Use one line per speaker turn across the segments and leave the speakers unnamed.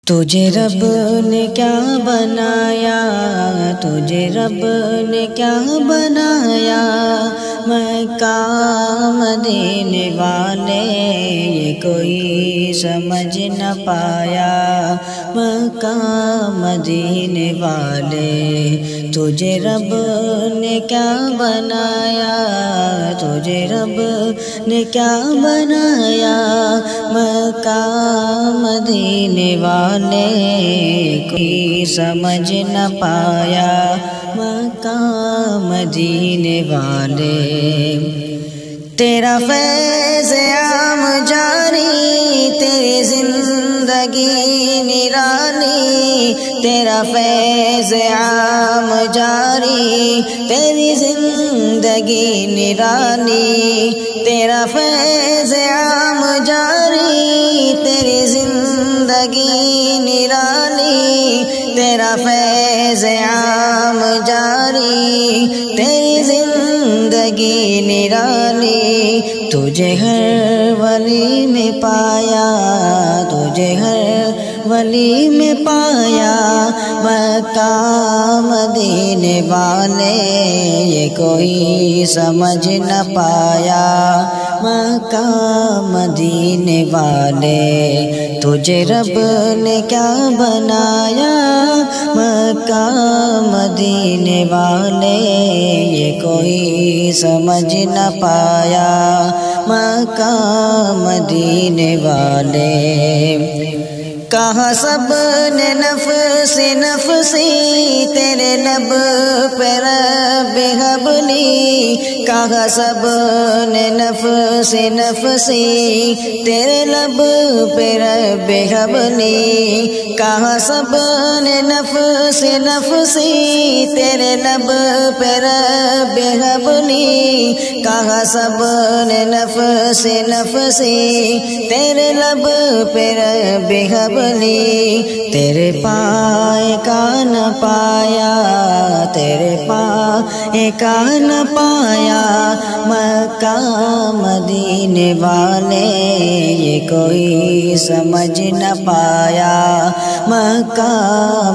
تجھے رب نے کیا بنایا، تجھے رب نے کیا بنایا، مکہ مدینے والے یہ کوئی سمجھ نہ پایا، مکہ مدینے والے تجھے رب نے کیا بنایا، تجھے رب نے کیا بنایا، مکہ مدینے والے کوئی سمجھ نہ پایا، مکہ مدینے والے تیرا فیض عام جاری، تیری زندگی نرانی، تیرا فیض عام جاری، تیری زندگی نرانی، تیرا فیض عام جاری، تیری زندگی نرانی، تیرا فیض عام جاری، تیری زندگی نرانی، تجھے ہر ولی میں پایا، تجھے ہر ولی میں پایا، مکہ مدینے والے یہ کوئی سمجھ نہ پایا، مکہ مدینے والے تجھے رب نے کیا بنایا، مکہ مدینے والے یہ کوئی سمجھ نہ پایا، مکہ مدینے والے کہاں سب نے نفس نفسی تیرے لب پہ رب حبلی، کہاں سب نے نفس نفسی تیرے لب پہ رب حبلی، کہاں سب نے نفس نفسی تیرے لب پہ رب حبلی، کہاں سب نے نفس نفسی تیرے لب پہ رب حبلی، تیرے پائے کا نہ پایا، تیرے پائے کا نہ پایا، مکہ مدینے والے یہ کوئی سمجھ نہ پایا، مکہ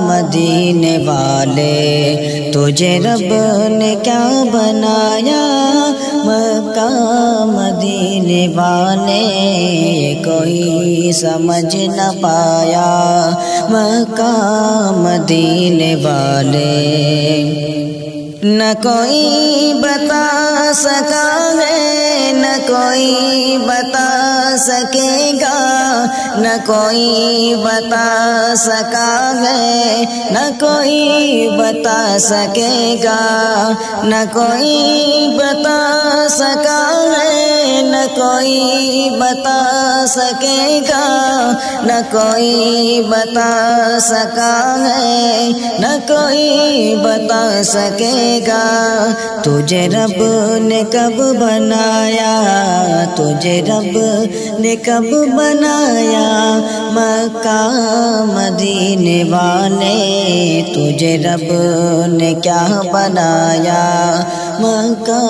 مدینے والے تجھے رب نے کیا بنایا، مکہ مدینے والے یہ کوئی سمجھ نہ پایا، مکہ مدینے والے نہ کوئی بتا سکا ہے، نہ کوئی بتا سکے گا، نہ کوئی بتا سکا ہے، نہ کوئی بتا سکے گا، نہ کوئی بتا سکا ہے، نہ کوئی بتا سکے گا، نہ کوئی بتا سکا ہے، نہ کوئی بتا سکے گا، تجھے رب نے کب بنایا، تجھے رب نے کب بنایا، مکہ مدینے والے تجھے رب نے کیا بنایا، مکہ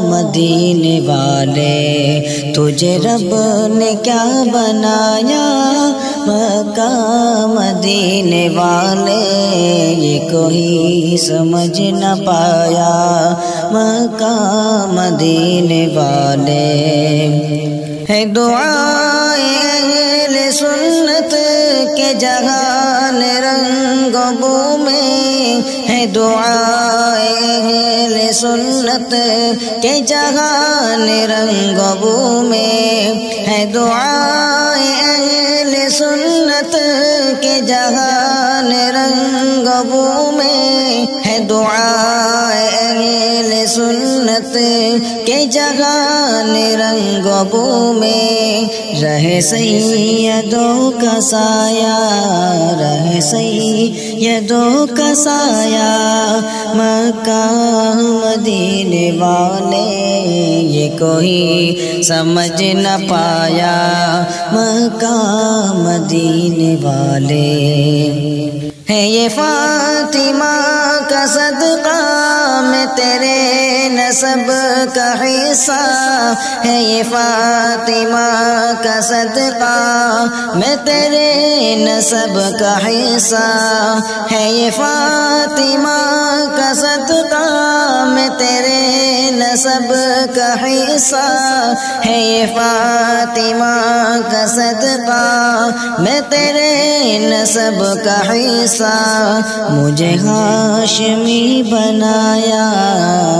مدینے والے تجھے رب نے کیا بنایا، مکہ مدینے والے یہ کوئی سمجھ نہ پایا، مکہ مدینے والے ہے دعائے اہل سنت کے جہان رنگ و بو میں، ہے دعائے اہل سنت کے جہان رنگ و بو میں، ہے دعائے اہل سنت کے جہان رنگ و بو میں، ہے دعائے اہل سنت کے جہان رنگ و بو میں، رہے سیدوں کا سایہ، رہے یدوں کا سایہ مکہ مدینے والے، یہ کوئی سمجھ نہ پایا مکہ مدینے والے۔ ہے یہ فاطمہ کا صدقہ میں تیرے نسب کا حصہ، ہے یہ فاطمہ کا صدقہ میں تیرے نسب کا حصہ، ہے یہ فاطمہ کا صدقہ میں تیرے نسب کا حصہ، ہے یہ فاطمہ کا صدقہ میں تیرے نسب کا حصہ۔ مجھے ہاشمی بنایا،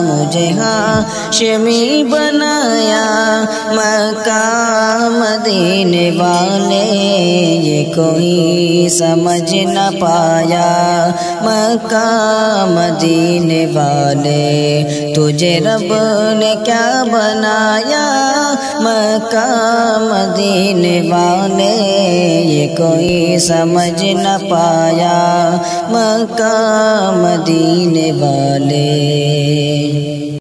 مجھے ہاشمی بنایا مکہ مدینے والے، یہ کوئی سمجھ نہ پایا مکہ مدینے والے۔ تجھے رب نے کیا بنایا مکہ مدینے والے، یہ کوئی سمجھ نہ پایا مکہ مدینے والے۔